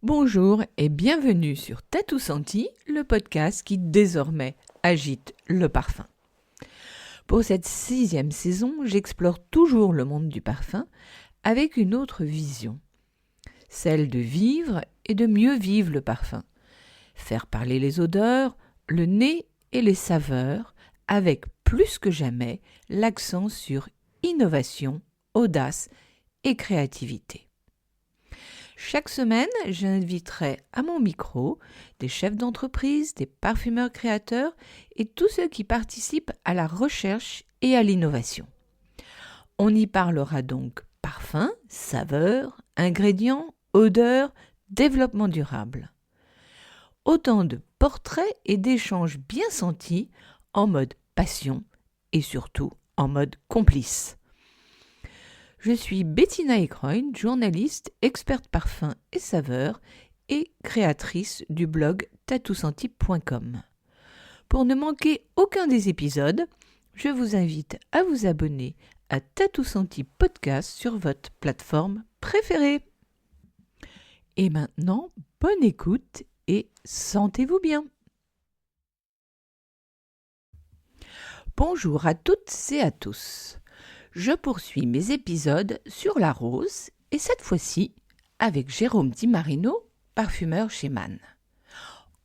Bonjour et bienvenue sur Tatou Senti, le podcast qui désormais agite le parfum. Pour cette 6e saison, j'explore toujours le monde du parfum avec une autre vision, celle de vivre et de mieux vivre le parfum. Faire parler les odeurs, le nez et les saveurs, avec plus que jamais l'accent sur innovation, audace et créativité. Chaque semaine, j'inviterai à mon micro des chefs d'entreprise, des parfumeurs créateurs et tous ceux qui participent à la recherche et à l'innovation. On y parlera donc parfum, saveurs, ingrédients, odeurs, développement durable. Autant de portraits et d'échanges bien sentis en mode passion et surtout en mode complice. Je suis Bettina Ekroyn, journaliste, experte parfum et saveurs et créatrice du blog tatousenti.com. Pour ne manquer aucun des épisodes, je vous invite à vous abonner à Tatou Senti Podcast sur votre plateforme préférée. Et maintenant, bonne écoute et sentez-vous bien. Bonjour à toutes et à tous. Je poursuis mes épisodes sur la rose et cette fois-ci avec Jérôme Di Marino, parfumeur chez Mann.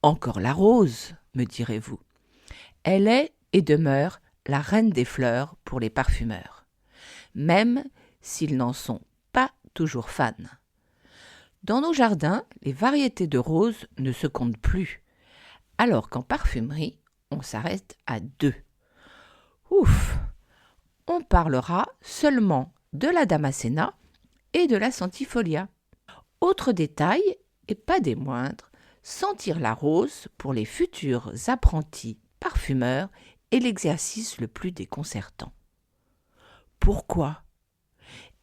Encore la rose, me direz-vous. Elle est et demeure la reine des fleurs pour les parfumeurs, même s'ils n'en sont pas toujours fans. Dans nos jardins, les variétés de roses ne se comptent plus, alors qu'en parfumerie, on s'arrête à 2. Ouf! On parlera seulement de la Damascena et de la Centifolia. Autre détail, et pas des moindres, sentir la rose pour les futurs apprentis parfumeurs est l'exercice le plus déconcertant. Pourquoi ?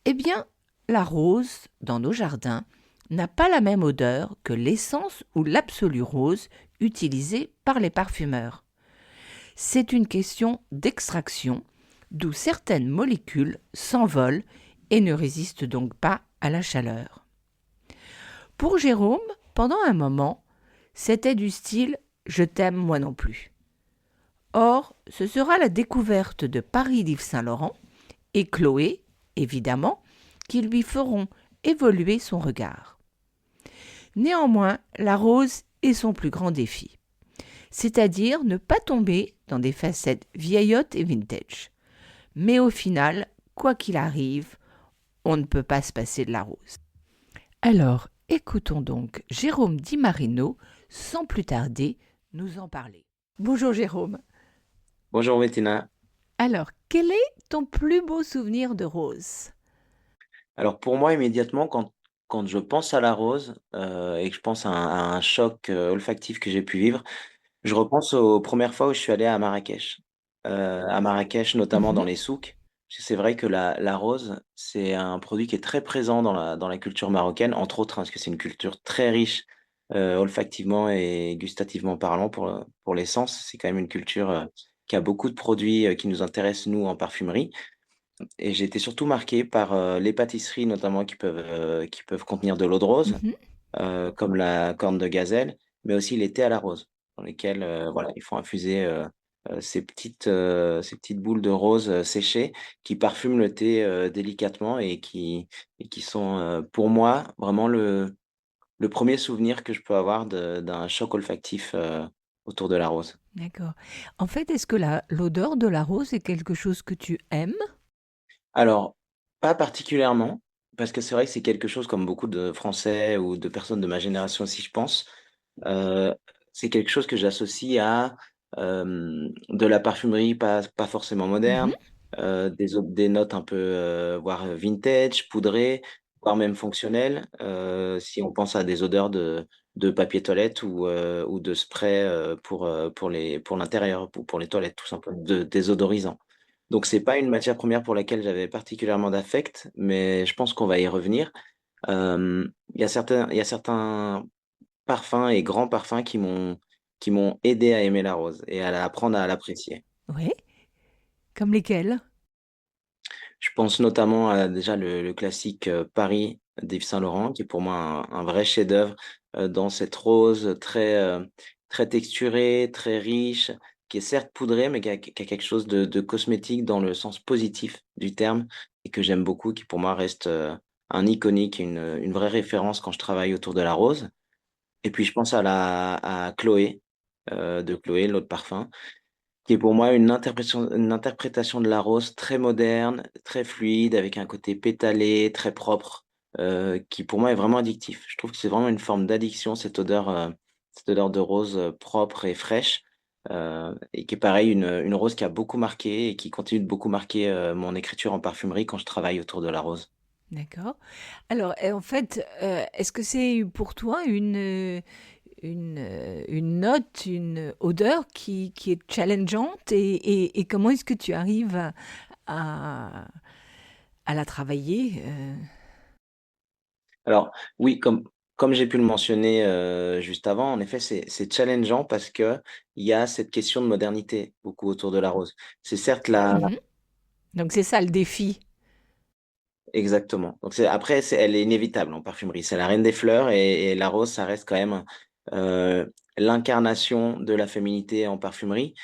Eh bien, la rose, dans nos jardins, n'a pas la même odeur que l'essence ou l'absolu rose utilisée par les parfumeurs. C'est une question d'extraction, d'où certaines molécules s'envolent et ne résistent donc pas à la chaleur. Pour Jérôme, pendant un moment, c'était du style « je t'aime moi non plus ». Or, ce sera la découverte de Paris d'Yves Saint-Laurent et Chloé, évidemment, qui lui feront évoluer son regard. Néanmoins, la rose est son plus grand défi, c'est-à-dire ne pas tomber dans des facettes vieillottes et vintage. Mais au final, quoi qu'il arrive, on ne peut pas se passer de la rose. Alors, écoutons donc Jérôme Di Marino, sans plus tarder, nous en parler. Bonjour Jérôme. Bonjour Bettina. Alors, quel est ton plus beau souvenir de rose ? Alors pour moi immédiatement quand je pense à la rose, et que je pense à un choc, olfactif que j'ai pu vivre, je repense aux premières fois où je suis allé à Marrakech. À Marrakech, notamment dans Mhm. les souks. Parce que c'est vrai que la rose, c'est un produit qui est très présent dans la culture marocaine, entre autres, hein, parce que c'est une culture très riche, olfactivement et gustativement parlant pour les sens. C'est quand même une culture, qui a beaucoup de produits, qui nous intéressent nous en parfumerie. Et j'ai été surtout marqué par, les pâtisseries notamment qui peuvent contenir de l'eau de rose, Mhm. comme la corne de gazelle, mais aussi les thés à la rose, dans lesquels, voilà, il faut infuser, ces petites boules de rose, séchées qui parfument le thé, délicatement et qui sont, pour moi, vraiment le 1er souvenir que je peux avoir d'un choc olfactif, autour de la rose. D'accord. En fait, est-ce que l'odeur de la rose est quelque chose que tu aimes ? Alors, pas particulièrement, parce que c'est vrai que c'est quelque chose comme beaucoup de Français ou de personnes de ma génération aussi, je pense, heu, c'est quelque chose que j'associe à, de la parfumerie pas forcément Mhm. moderne, des notes un peu, voire vintage, poudrées, voire même fonctionnelles, si on pense à des odeurs de papier toilette ou de spray, pour l'intérieur, pour les toilettes tout simplement, de désodorisant. Donc c'est pas une matière première pour laquelle j'avais particulièrement d'affect, mais je pense qu'on va y revenir. Il y a certains parfums et grands parfums qui m'ont aidé à aimer la rose et à apprendre à l'apprécier. Oui. Comme lesquels ? Je pense notamment à déjà le classique, Paris d'Yves Saint Laurent qui est pour moi un vrai chef-d'œuvre, dans cette rose très texturée, très riche, qui est certes poudrée, mais qui a quelque chose de cosmétique dans le sens positif du terme et que j'aime beaucoup, qui pour moi reste, un iconique, une vraie référence quand je travaille autour de la rose. Et puis je pense à Chloé, de Chloé, l'eau de parfum, qui est pour moi une interprétation de la rose très moderne, très fluide, avec un côté pétalé, très propre, qui pour moi est vraiment addictif. Je trouve que c'est vraiment une forme d'addiction, cette odeur de rose, propre et fraîche, et qui est pareil, une rose qui a beaucoup marqué et qui continue de beaucoup marquer, mon écriture en parfumerie quand je travaille autour de la rose. D'accord. Alors, en fait, est-ce que c'est pour toi une note, une odeur qui est challengeante et comment est-ce que tu arrives à, à la travailler Alors oui, comme j'ai pu le mentionner, juste avant, en effet, c'est challengeant parce que il y a cette question de modernité beaucoup autour de la rose. C'est certes la Mhm. Donc c'est ça le défi. Exactement. Donc elle est inévitable en parfumerie. C'est la reine des fleurs et la rose, ça reste quand même, l'incarnation de la féminité en parfumerie.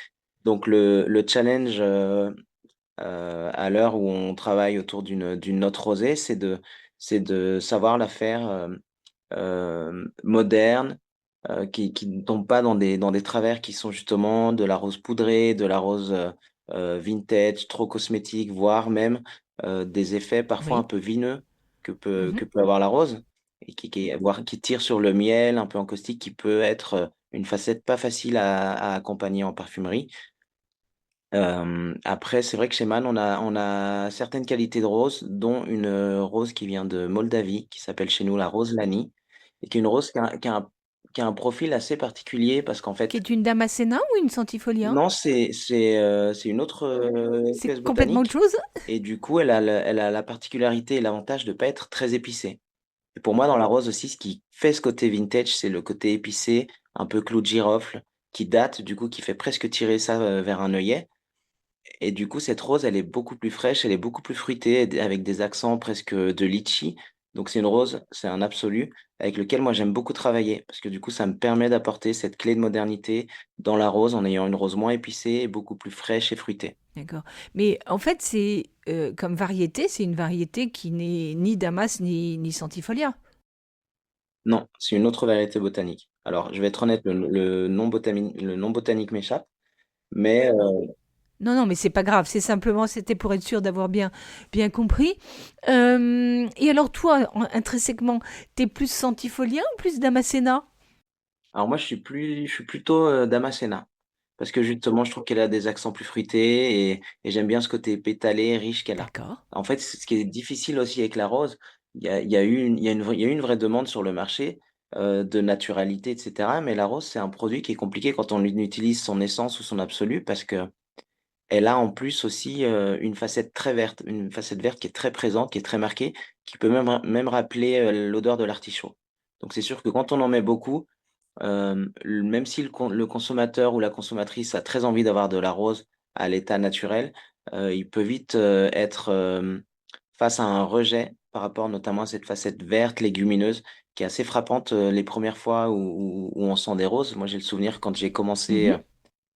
Donc le challenge, à l'heure où on travaille autour d'une note rosée, c'est de savoir la faire, moderne, qui ne tombe pas dans des travers qui sont justement de la rose poudrée, de la rose, vintage, trop cosmétique, voire même, des effets parfois un Oui. peu vineux que peut Mhm. que peut avoir la rose et voire qui tire sur le miel un peu en caustique, qui peut être, une facette pas facile à accompagner en parfumerie. Après, c'est vrai que chez Man, on a certaines qualités de rose, dont une, rose qui vient de Moldavie, qui s'appelle chez nous la rose Lani et qui est une rose qui a un profil assez particulier parce qu'en Qui fait est une damascena ou une centifolia? non, c'est une autre, espèce C'est complètement autre botanique chose? et du coup, elle a la particularité et l'avantage de pas être très épicée et pour moi, dans la rose aussi, ce qui fait ce côté vintage, c'est le côté épicé, un peu clou de girofle, qui date, du coup, qui fait presque tirer ça, vers un œillet. Et du coup, cette rose, elle est beaucoup plus fraîche, elle est beaucoup plus fruitée, avec des accents presque de litchi. Donc c'est une rose, c'est un absolu, avec lequel moi j'aime beaucoup travailler, parce que du coup, ça me permet d'apporter cette clé de modernité dans la rose, en ayant une rose moins épicée et beaucoup plus fraîche et fruitée. D'accord. Mais en fait, c'est comme variété, c'est une variété qui n'est ni damas ni centifolia. Non, c'est une autre variété botanique. Alors, je vais être honnête, le nom botanique m'échappe, mais Non, non, mais c'est pas grave. C'est simplement, c'était pour être sûr d'avoir bien compris. Et alors, toi, intrinsèquement, t'es plus centifolia ou plus damascena? alors moi, je suis plutôt, Damascena. Parce que justement, je trouve qu'elle a des accents plus fruités et j'aime bien ce côté pétalé, riche qu'elle a. D'accord. En fait, ce qui est difficile aussi avec la rose, il y a eu une vraie demande sur le marché, de naturalité, et cetera. Mais la rose, c'est un produit qui est compliqué quand on utilise son essence ou son absolu parce que elle a en plus aussi, une facette verte qui est très présente, qui est très marquée, qui peut même rappeler, l'odeur de l'artichaut. Donc c'est sûr que quand on en met beaucoup, même si le consommateur ou la consommatrice a très envie d'avoir de la rose à l'état naturel, il peut vite, être, face à un rejet par rapport notamment à cette facette verte, légumineuse, qui est assez frappante, les premières fois où on sent des roses. Moi, j'ai le souvenir quand j'ai commencé, Mhm.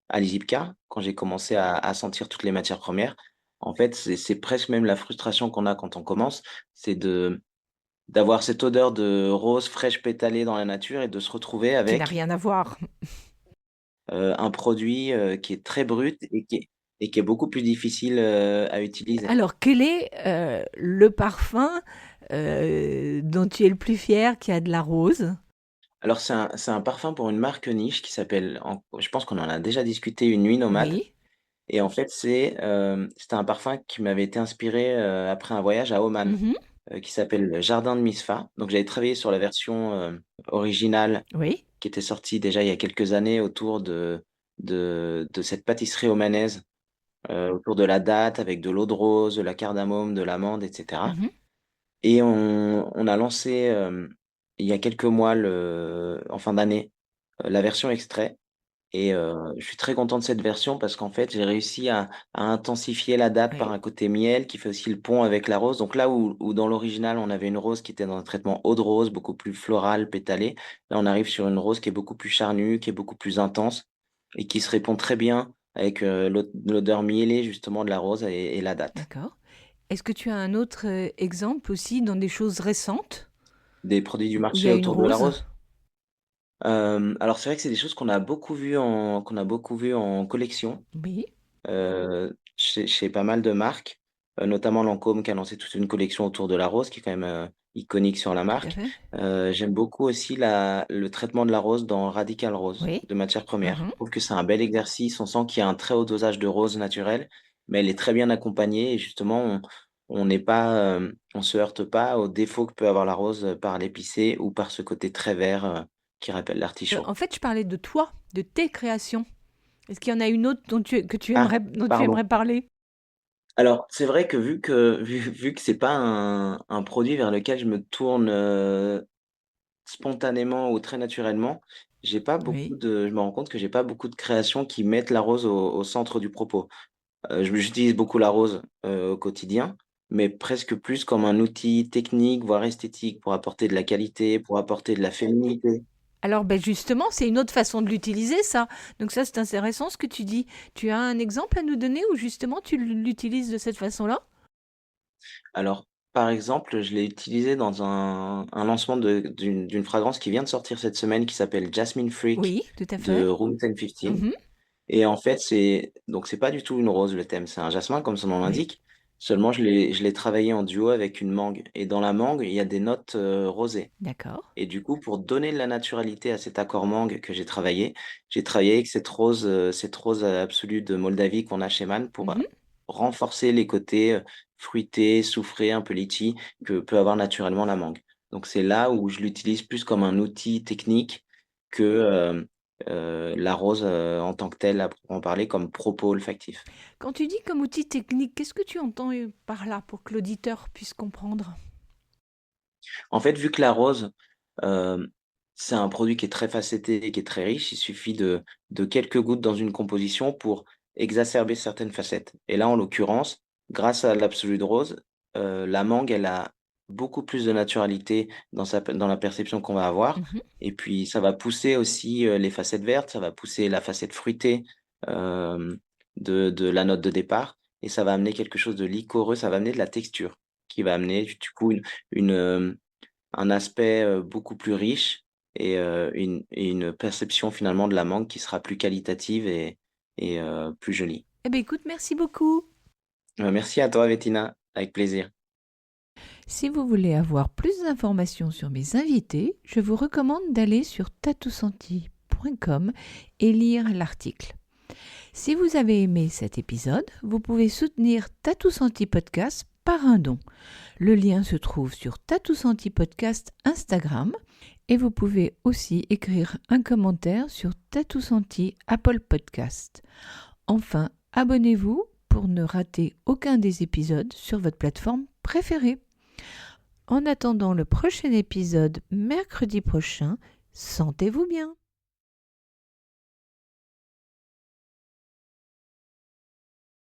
à l'ISIPCA, quand j'ai commencé à sentir toutes les matières premières. En fait, c'est presque même la frustration qu'on a quand on commence, c'est d'avoir cette odeur de rose fraîche pétalée dans la nature et de se retrouver Qui n'a avec, rien à voir. un produit, qui est très brut et qui est beaucoup plus difficile, à utiliser. Alors, quel est le parfum dont tu es le plus fier qui a de la rose? Alors c'est un parfum pour une marque niche qui s'appelle je pense qu'on en a déjà discuté, Une Nuit Nomade Oui. et en fait c'était un parfum qui m'avait été inspiré, après un voyage à Oman, Mhm. qui s'appelle le Jardin de Misfa. Donc j'avais travaillé sur la version, originale Oui. qui était sortie déjà il y a quelques années autour de cette pâtisserie omanaise, autour de la date avec de l'eau de rose, de la cardamome, de l'amande et cetera Mhm. et on a lancé, il y a quelques mois en fin d'année, la version extrait et je suis très content de cette version parce qu'en fait, j'ai réussi à intensifier la date par Oui, un côté miel qui fait aussi le pont avec la rose. Donc là où dans l'original, on avait une rose qui était dans un traitement eau de rose, beaucoup plus floral, pétalé, là, on arrive sur une rose qui est beaucoup plus charnue, qui est beaucoup plus intense et qui se répond très bien avec, l'odeur mielée justement de la rose et la date. d'accord. Est-ce que tu as un autre exemple aussi dans des choses récentes Des produits du où il y marché a une autour de la rose? rose? Alors c'est vrai que c'est des choses qu'on a beaucoup vu en collection. Oui, Chez pas mal de marques, notamment Lancôme qui a lancé toute une collection autour de la rose qui est quand même, iconique sur la tout à marque. fait. J'aime beaucoup aussi le traitement de la rose dans Radical Rose Oui. de matière première. Mhm. Je trouve que c'est un bel exercice, on sent qu'il y a un très haut dosage de rose naturelle, mais elle est très bien accompagnée et justement on n'est pas, on se heurte pas aux défauts que peut avoir la rose, par l'épicé ou par ce côté très vert, qui rappelle l'artichaut. En fait, je parlais de toi, de tes créations. Est-ce qu'il y en a une autre Ah, dont tu pardon. aimerais parler? Alors, c'est vrai que vu que c'est pas un produit vers lequel je me tourne, spontanément ou très naturellement, j'ai pas beaucoup Oui. de je me rends compte que j'ai pas beaucoup de créations qui mettent la rose au centre du propos. J'utilise beaucoup la rose, au quotidien, mais presque plus comme un outil technique, voire esthétique pour apporter de la qualité, pour apporter de la féminité. Alors, ben justement, c'est une autre façon de l'utiliser, ça. Donc ça, c'est intéressant ce que tu dis. Tu as un exemple à nous donner où justement tu l'utilises de cette façon-là? Alors, par exemple, je l'ai utilisé dans un lancement d'une fragrance qui vient de sortir cette semaine qui s'appelle Jasmine Freak Oui, tout à de fait. Room 1015. Mhm. Et en fait, c'est pas du tout une rose le thème, c'est un jasmin comme son nom Oui. l'indique. Seulement je l'ai travaillé en duo avec une mangue et dans la mangue, il y a des notes, rosées D'accord. et du coup, pour donner de la naturalité à cet accord mangue que j'ai travaillé avec cette rose absolue de Moldavie qu'on a chez Man pour, Mhm. renforcer les côtés, fruités, soufrés, un peu litchi que peut avoir naturellement la mangue. Donc c'est là où je l'utilise plus comme un outil technique que, la rose, en tant que telle à proprement parler comme propos olfactif. Quand tu dis comme outil technique, qu'est-ce que tu entends par là pour que l'auditeur puisse comprendre? En fait, vu que la rose, hem, c'est un produit qui est très facetté et qui est très riche, il suffit de quelques gouttes dans une composition pour exacerber certaines facettes. Et là, en l'occurrence, grâce à l'Absolut Rose, la mangue, elle a beaucoup plus de naturalité dans la perception qu'on va avoir Mhm. et puis ça va pousser aussi, les facettes vertes, ça va pousser la facette fruitée, hem, de la note de départ et ça va amener quelque chose de liquoreux, ça va amener de la texture qui va amener du coup une, un aspect, beaucoup plus riche et une perception finalement de la mangue qui sera plus qualitative et plus jolie. Eh bien, écoute, merci beaucoup. Merci à toi Bettina, avec plaisir. Si vous voulez avoir plus d'informations sur mes invités, je vous recommande d'aller sur tatousanti.com et lire l'article. Si vous avez aimé cet épisode, vous pouvez soutenir Tatou Senti Podcast par un don. Le lien se trouve sur Tatou Senti Podcast Instagram et vous pouvez aussi écrire un commentaire sur Tatou Senti Apple Podcast. Enfin, abonnez-vous pour ne rater aucun des épisodes sur votre plateforme préférée. En attendant le prochain épisode mercredi prochain, sentez-vous bien.